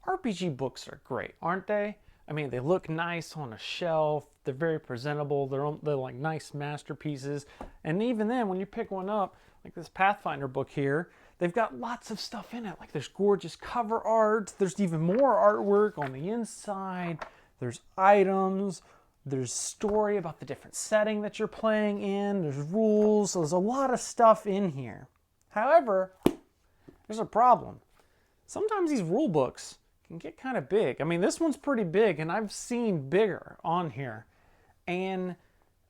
RPG books are great, aren't they? I mean, they look nice on a shelf. They're very presentable. They're like nice masterpieces. And even then, when you pick one up, like this Pathfinder book here, they've got lots of stuff in it. Like there's gorgeous cover art. There's even more artwork on the inside. There's items. There's story about the different setting that you're playing in. There's rules. So there's a lot of stuff in here. However, there's a problem. Sometimes these rule books can get kind of big. I mean, this one's pretty big, and I've seen bigger on here. And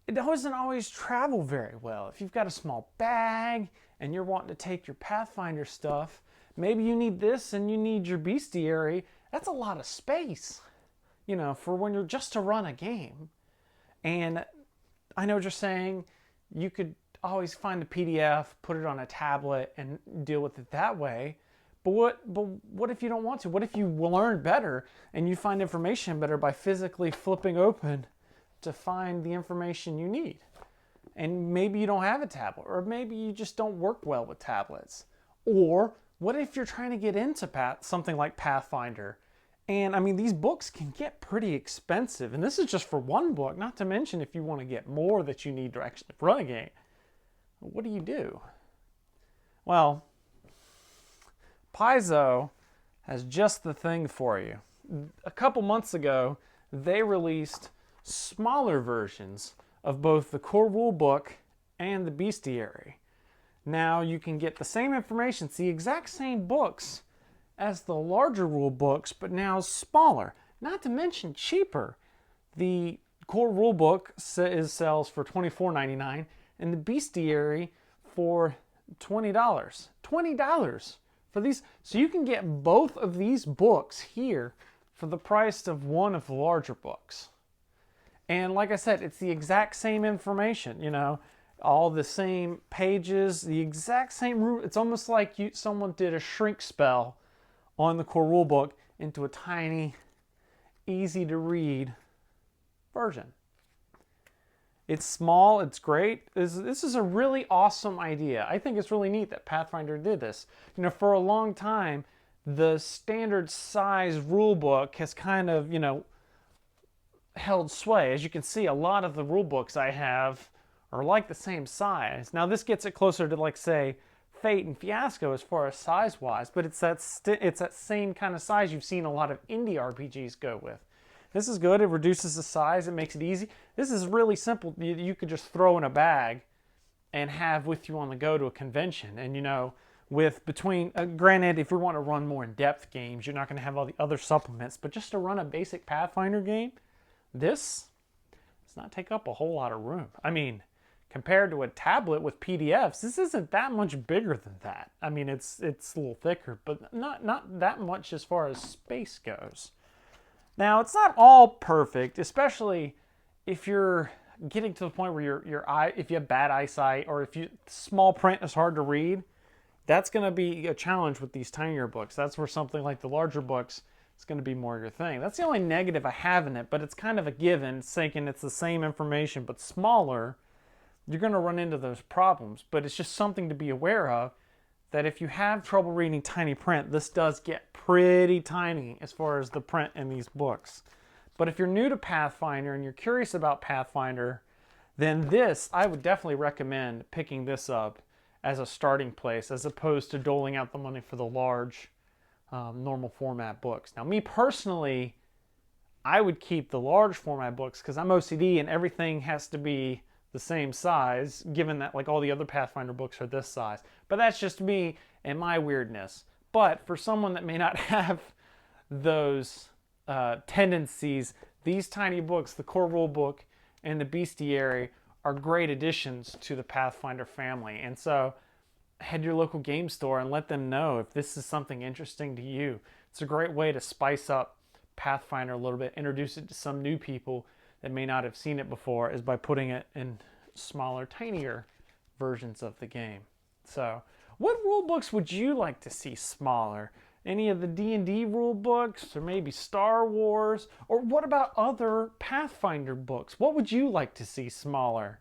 it doesn't always travel very well. If you've got a small bag and you're wanting to take your Pathfinder stuff, maybe you need this and you need your Bestiary. That's a lot of space, you know, for when you're just to run a game. And I know what you're saying. You could always find a PDF, put it on a tablet, and deal with it that way. But what if you don't want to? What if you learn better and you find information better by physically flipping open to find the information you need? And maybe you don't have a tablet, or maybe you just don't work well with tablets. Or what if you're trying to get into something like Pathfinder? And I mean, these books can get pretty expensive. And this is just for one book, not to mention if you want to get more that you need to actually run a game. What do you do? Well, Paizo has just the thing for you. A couple months ago, they released smaller versions of both the core rulebook and the Bestiary. Now you can get the same information, it's the exact same books as the larger rule books, but now smaller. Not to mention cheaper. The core rulebook sells for $24.99 and the Bestiary for $20. $20 for these. So you can get both of these books here for the price of one of the larger books. And like I said, it's the exact same information, you know, all the same pages, the exact same rule. It's almost like someone did a shrink spell on the core rulebook into a tiny, easy to read version. It's small, it's great. This is a really awesome idea. I think it's really neat that Pathfinder did this. You know, for a long time, the standard size rule book has kind of, you know, held sway. As you can see, a lot of the rule books I have are like the same size. Now this gets it closer to, like, say, Fate and Fiasco as far as size-wise, but it's that same kind of size you've seen a lot of indie RPGs go with. This is good. It reduces the size. It makes it easy. This is really simple. You could just throw in a bag and have with you on the go to a convention. And, you know, with between, granted, if you want to run more in-depth games, you're not going to have all the other supplements, but just to run a basic Pathfinder game, this does not take up a whole lot of room. I mean, compared to a tablet with PDFs, this isn't that much bigger than that. I mean, it's a little thicker, but not that much as far as space goes. Now, it's not all perfect, especially if you're getting to the point where if you have bad eyesight, or if small print is hard to read. That's going to be a challenge with these tinier books. That's where something like the larger books is going to be more your thing. That's the only negative I have in it, but it's kind of a given. Thinking it's the same information but smaller, you're going to run into those problems. But it's just something to be aware of, that if you have trouble reading tiny print, this does get pretty tiny as far as the print in these books. But if you're new to Pathfinder and you're curious about Pathfinder, then I would definitely recommend picking this up as a starting place, as opposed to doling out the money for the large normal format books. Now, me personally, I would keep the large format books because I'm OCD and everything has to be the same size, given that like all the other Pathfinder books are this size. But that's just me and my weirdness. But for someone that may not have those tendencies, these tiny books, the core rule book and the Bestiary, are great additions to the Pathfinder family. And so head to your local game store and let them know if this is something interesting to you. It's a great way to spice up Pathfinder a little bit, introduce it to some new people that may not have seen it before, is by putting it in smaller, tinier versions of the game. So, what rule books would you like to see smaller? Any of the D&D rule books, or maybe Star Wars? Or what about other Pathfinder books? What would you like to see smaller?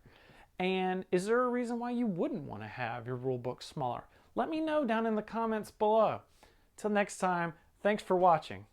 And is there a reason why you wouldn't want to have your rule book smaller? Let me know down in the comments below. Till next time, thanks for watching.